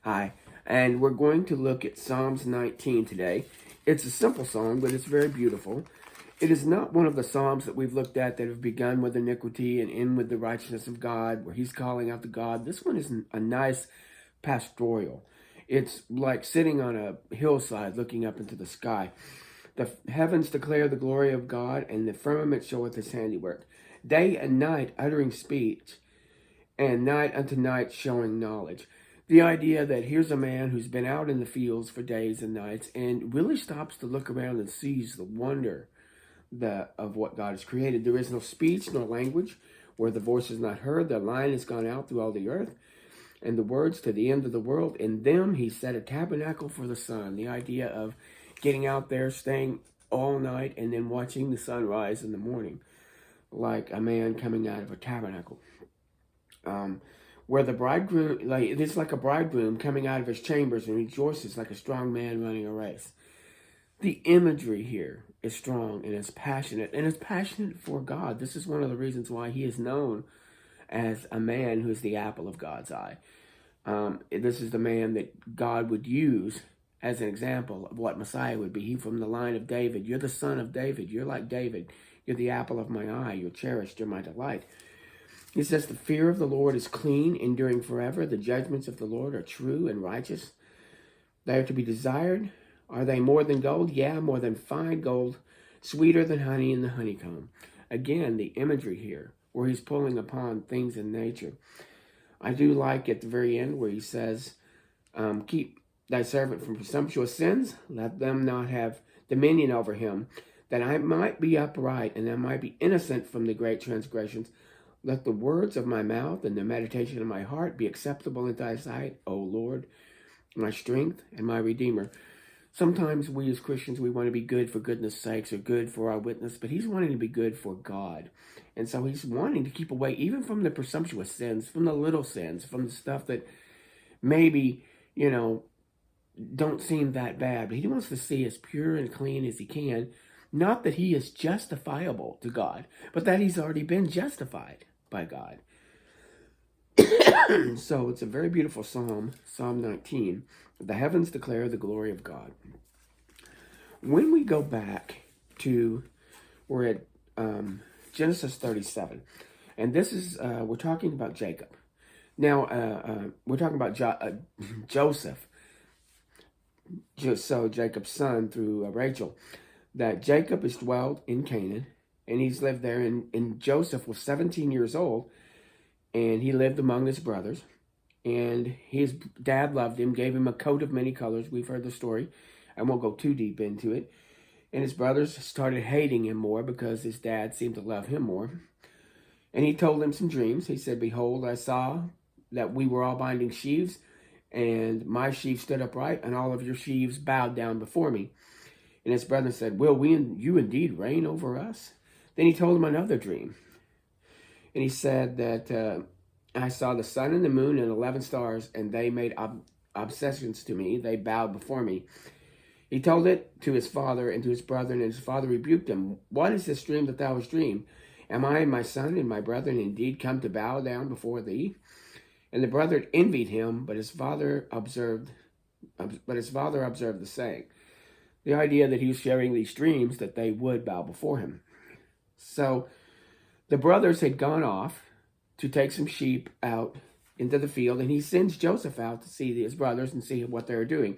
Hi, and we're going to look at Psalms 19 today. It's a simple song, but it's very beautiful. It is not one of the Psalms that we've looked at that have begun with iniquity and end with the righteousness of God, where he's calling out to God. This one is a nice pastoral. It's like sitting on a hillside looking up into the sky. The heavens declare the glory of God, and the firmament showeth his handiwork. Day and night uttering speech, and night unto night showing knowledge. The idea that here's a man who's been out in the fields for days and nights and really stops to look around and sees the wonder of what God has created. There is no speech nor language where the voice is not heard. The line has gone out through all the earth, and the words to the end of the world. In them he set a tabernacle for the sun. The idea of getting out there, staying all night, and then watching the sun rise in the morning, like a man coming out of a tabernacle. Where the bridegroom, it's like a bridegroom coming out of his chambers and rejoices like a strong man running a race. The imagery here is strong and it's passionate for God. This is one of the reasons why he is known as a man who is the apple of God's eye. This is the man that God would use as an example of what Messiah would be. He from the line of David. You're the son of David. You're like David. You're the apple of my eye. You're cherished. You're my delight. He says, the fear of the Lord is clean, enduring forever. The judgments of the Lord are true and righteous. They are to be desired. Are they more than gold? Yeah, more than fine gold, sweeter than honey in the honeycomb. Again, the imagery here, where he's pulling upon things in nature. I do like at the very end where he says, keep thy servant from presumptuous sins. Let them not have dominion over him, that I might be upright and I might be innocent from the great transgressions. Let the words of my mouth and the meditation of my heart be acceptable in thy sight, O Lord, my strength and my redeemer. Sometimes we as Christians, we want to be good for goodness sakes or good for our witness, but he's wanting to be good for God. And so he's wanting to keep away even from the presumptuous sins, from the little sins, from the stuff that maybe, don't seem that bad. But he wants to see as pure and clean as he can. Not that he is justifiable to God, but that he's already been justified by God. So it's a very beautiful psalm, Psalm 19. The heavens declare the glory of God. When we go back to, we're at Genesis 37, and this is, we're talking about Jacob. Now, we're talking about Joseph, so Jacob's son through Rachel, that Jacob has dwelled in Canaan, and he's lived there, and Joseph was 17 years old, and he lived among his brothers, and his dad loved him, gave him a coat of many colors. We've heard the story. I won't go too deep into it. And his brothers started hating him more because his dad seemed to love him more. And he told them some dreams. He said, behold, I saw that we were all binding sheaves, and my sheaves stood upright, and all of your sheaves bowed down before me. And his brother said, will you indeed reign over us? Then he told him another dream. And he said that I saw the sun and the moon and 11 stars, and they made obseisance to me. They bowed before me. He told it to his father and to his brethren, and his father rebuked him. What is this dream that thou hast dreamed? Am I and my son and my brethren indeed come to bow down before thee? And the brethren envied him, but his father observed the saying. The idea that he was sharing these dreams that they would bow before him. So the brothers had gone off to take some sheep out into the field, and he sends Joseph out to see his brothers and see what they're doing.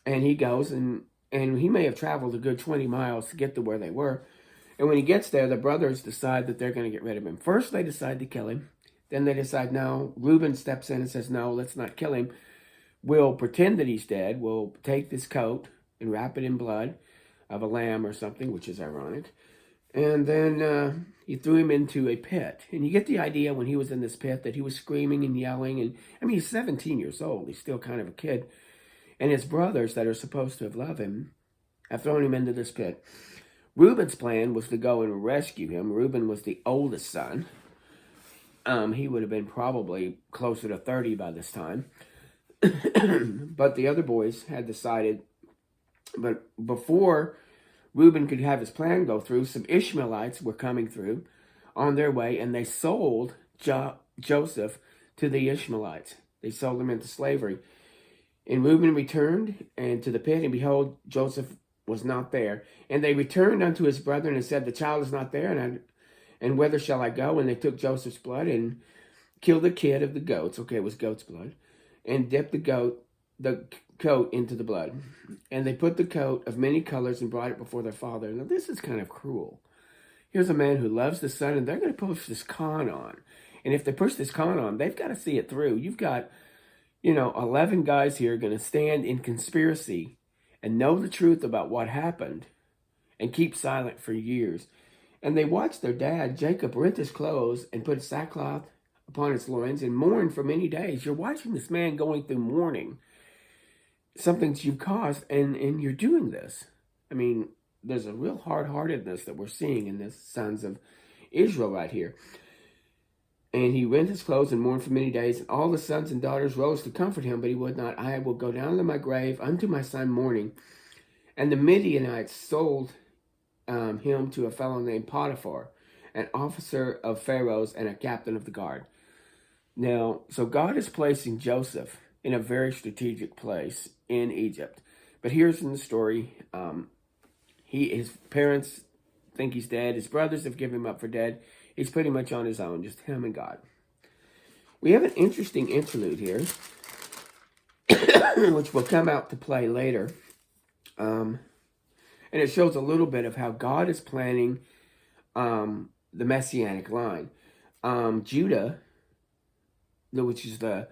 And he goes, and he may have traveled a good 20 miles to get to where they were. And when he gets there, the brothers decide that they're going to get rid of him. First, they decide to kill him. Then they decide, no. Reuben steps in and says, no, let's not kill him. We'll pretend that he's dead. We'll take this coat and wrap it in blood of a lamb or something, which is ironic. And then he threw him into a pit. And you get the idea when he was in this pit that he was screaming and yelling. And I mean, he's 17 years old. He's still kind of a kid. And his brothers that are supposed to have loved him have thrown him into this pit. Reuben's plan was to go and rescue him. Reuben was the oldest son. He would have been probably closer to 30 by this time. But the other boys had decided, but before Reuben could have his plan go through, some Ishmaelites were coming through on their way, and they sold Joseph to the Ishmaelites. They sold him into slavery. And Reuben returned and to the pit, and behold, Joseph was not there. And they returned unto his brethren and said, the child is not there, and whither shall I go? And they took Joseph's blood and killed the kid of the goats. Okay, it was goat's blood. And dipped the coat into the blood. And they put the coat of many colors and brought it before their father. Now, this is kind of cruel. Here's a man who loves the son, and they're going to push this con on. And if they push this con on, they've got to see it through. You've got, 11 guys here going to stand in conspiracy and know the truth about what happened and keep silent for years. And they watched their dad, Jacob, rent his clothes and put sackcloth upon his loins and mourn for many days. You're watching this man going through mourning, something that you've caused, and you're doing this. I mean, there's a real hard-heartedness that we're seeing in this sons of Israel right here. And he rent his clothes and mourned for many days, and all the sons and daughters rose to comfort him, but he would not. I will go down to my grave unto my son mourning. And the Midianites sold him to a fellow named Potiphar, an officer of Pharaoh's and a captain of the guard. Now, so God is placing Joseph in a very strategic place in Egypt. But here's in the story, his parents think he's dead. His brothers have given him up for dead. He's pretty much on his own, just him and God. We have an interesting interlude here, which will come out to play later. And it shows a little bit of how God is planning the Messianic line. Judah, which is the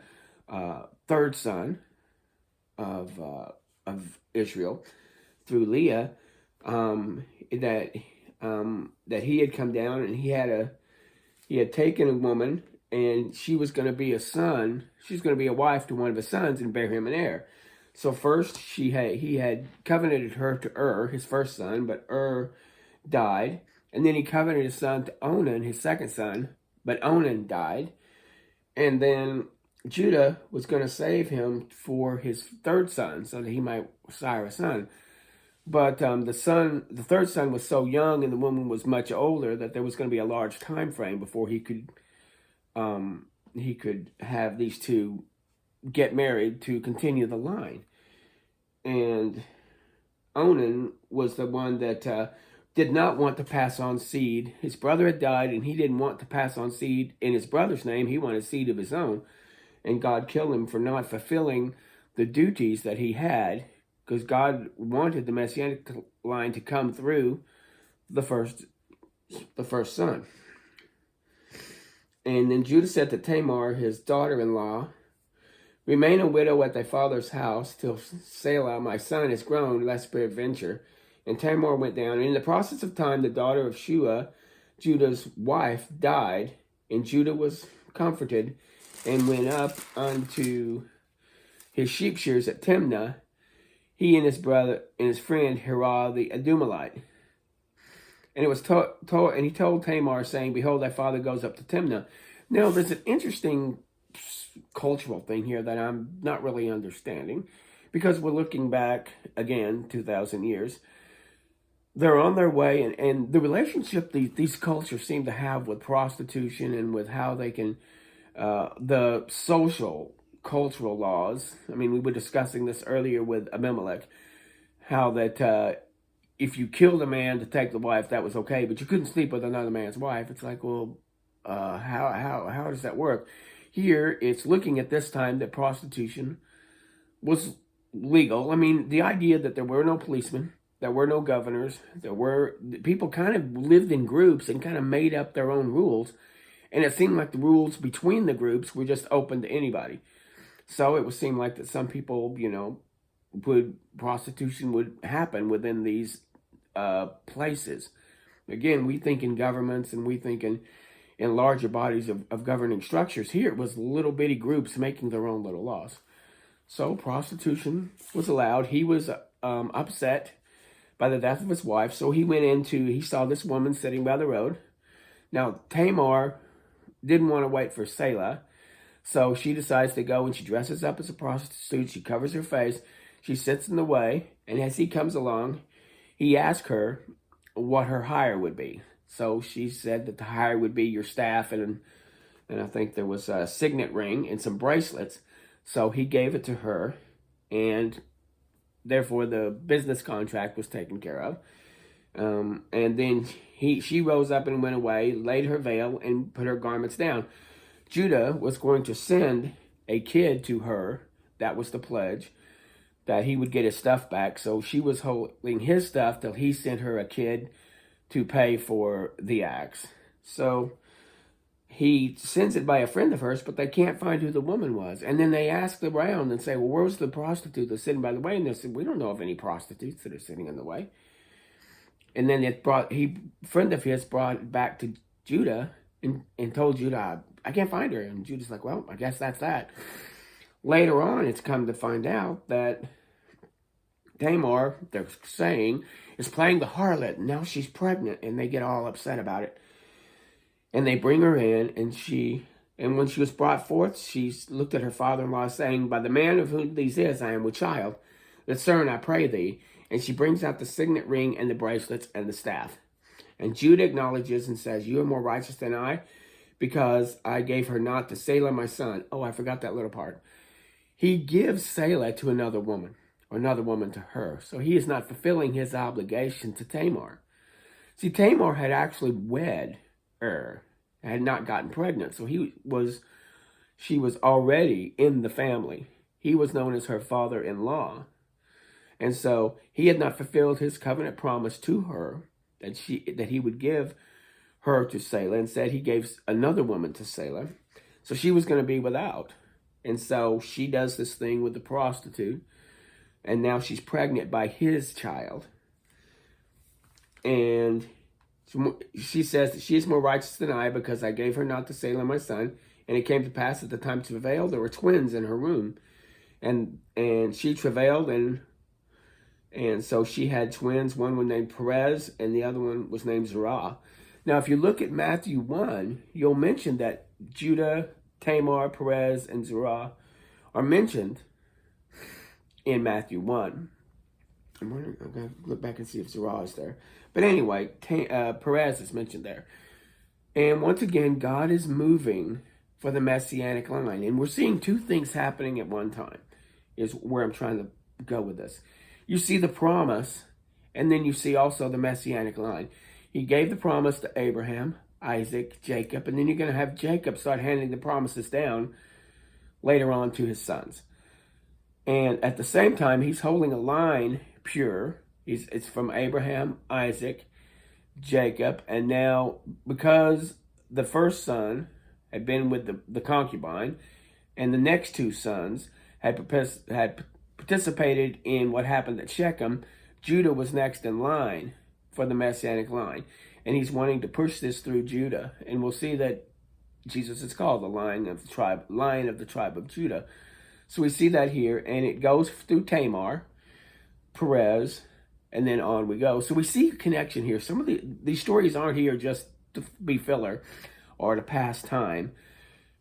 third son of Israel, through Leah, that he had come down and he had taken a woman, and she was going to be a son. She's going to be a wife to one of his sons and bear him an heir. So first he had covenanted her to his first son, but died. And then he covenanted his son to Onan, his second son, but Onan died. And then Judah was going to save him for his third son so that he might sire a son. But the third son was so young and the woman was much older that there was going to be a large time frame before he could have these two get married to continue the line. And Onan was the one that did not want to pass on seed. His brother had died, and he didn't want to pass on seed in his brother's name. He wanted seed of his own. And God killed him for not fulfilling the duties that he had, because God wanted the Messianic line to come through the first son. And then Judah said to Tamar, his daughter-in-law, remain a widow at thy father's house till Selah, my son, is grown, lest peradventure. And Tamar went down. And in the process of time, the daughter of Shua, Judah's wife, died. And Judah was comforted and went up unto his sheep shears at Timnah, he and his brother and his friend Hirah the Adumalite. And it was and he told Tamar, saying, behold, thy father goes up to Timnah. Now, there's an interesting cultural thing here that I'm not really understanding, because we're looking back, again, 2,000 years. They're on their way, and the relationship these cultures seem to have with prostitution and with how they can, the social, cultural laws. I mean, we were discussing this earlier with Abimelech, how that if you killed a man to take the wife, that was okay, but you couldn't sleep with another man's wife. It's like, well, how does that work? Here, it's looking at this time that prostitution was legal. I mean, the idea that there were no policemen, there were no governors, people kind of lived in groups and kind of made up their own rules. And it seemed like the rules between the groups were just open to anybody. So it would seem like that some people, prostitution would happen within these places. Again, we think in governments and we think in larger bodies of governing structures. Here it was little bitty groups making their own little laws. So prostitution was allowed. He was upset by the death of his wife. So he saw this woman sitting by the road. Now, Tamar didn't want to wait for Selah. So she decides to go, and she dresses up as a prostitute. She covers her face. She sits in the way. And as he comes along, he asks her what her hire would be. So she said that the hire would be your staff, and I think there was a signet ring and some bracelets. So he gave it to her, and therefore the business contract was taken care of. And then she rose up and went away, laid her veil, and put her garments down. Judah was going to send a kid to her. That was the pledge, that he would get his stuff back. So she was holding his stuff till he sent her a kid to pay for the axe. So he sends it by a friend of hers, but they can't find who the woman was. And then they ask around and say, well, where's the prostitute that's sitting by the way? And they said, we don't know of any prostitutes that are sitting in the way. And then friend of his brought it back to Judah and told Judah, I can't find her. And Judah's like, well, I guess that's that. Later on, it's come to find out that Tamar, they're saying, is playing the harlot. And now she's pregnant, and they get all upset about it. And they bring her in, and when she was brought forth, she looked at her father-in-law, saying, by the man of whom these is, I am with child. Discern, I pray thee. And she brings out the signet ring and the bracelets and the staff. And Judah acknowledges and says, you are more righteous than I, because I gave her not to Selah my son. Oh, I forgot that little part. He gives Selah to another woman, or another woman to her. So he is not fulfilling his obligation to Tamar. See, Tamar had actually wed had not gotten pregnant. So she was already in the family. He was known as her father-in-law. And so he had not fulfilled his covenant promise to her that he would give her to Selah. Instead, he gave another woman to Selah. So she was going to be without. And so she does this thing with the prostitute. And now she's pregnant by his child. And she says that she is more righteous than I, because I gave her not to Selah my son. And it came to pass at the time to travail, there were twins in her womb. And she travailed, and so she had twins. One was named Perez, and the other one was named Zerah. Now, if you look at Matthew 1, you'll mention that Judah, Tamar, Perez, and Zerah are mentioned in Matthew 1. I'm going to look back and see if Zerah is there. But anyway, Perez is mentioned there. And once again, God is moving for the Messianic line. And we're seeing two things happening at one time, is where I'm trying to go with this. You see the promise, and then you see also the Messianic line. He gave the promise to Abraham, Isaac, Jacob, and then you're going to have Jacob start handing the promises down later on to his sons. And at the same time, he's holding a line pure. It's from Abraham, Isaac, Jacob, and now because the first son had been with the concubine, and the next two sons had participated in what happened at Shechem, Judah was next in line for the Messianic line. And he's wanting to push this through Judah. And we'll see that Jesus is called the Lion of the tribe of Judah. So we see that here, and it goes through Tamar, Perez, and then on we go. So we see a connection here. Some of these stories aren't here just to be filler or to pass time,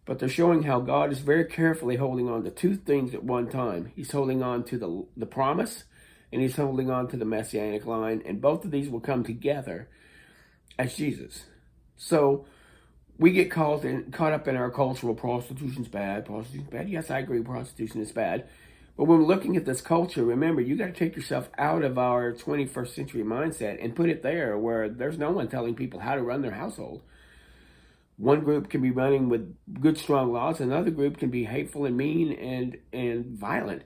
but they're showing how God is very carefully holding on to two things at one time. He's holding on to the promise, and he's holding on to the Messianic line, and both of these will come together as Jesus. So we get caught up in our cultural prostitution's bad. Prostitution's bad. Yes, I agree, prostitution is bad. But when we're looking at this culture, remember, you got to take yourself out of our 21st century mindset and put it there where there's no one telling people how to run their household. One group can be running with good, strong laws. Another group can be hateful and mean and violent.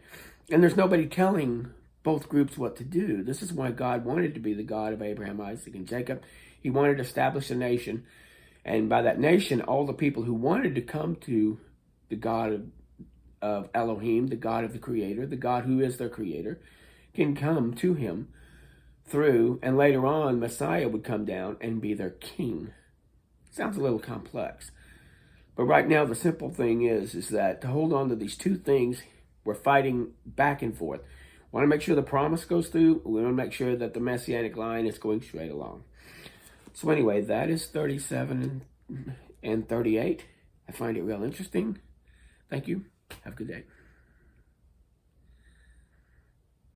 And there's nobody telling both groups what to do. This is why God wanted to be the God of Abraham, Isaac, and Jacob. He wanted to establish a nation. And by that nation, all the people who wanted to come to the God of Elohim, the God of the Creator, the God who is their Creator, can come to him through, and later on, Messiah would come down and be their king. Sounds a little complex. But right now, the simple thing is that to hold on to these two things, we're fighting back and forth. We want to make sure the promise goes through. We want to make sure that the Messianic line is going straight along. So anyway, that is 37 and 38. I find it real interesting. Thank you. Have a good day.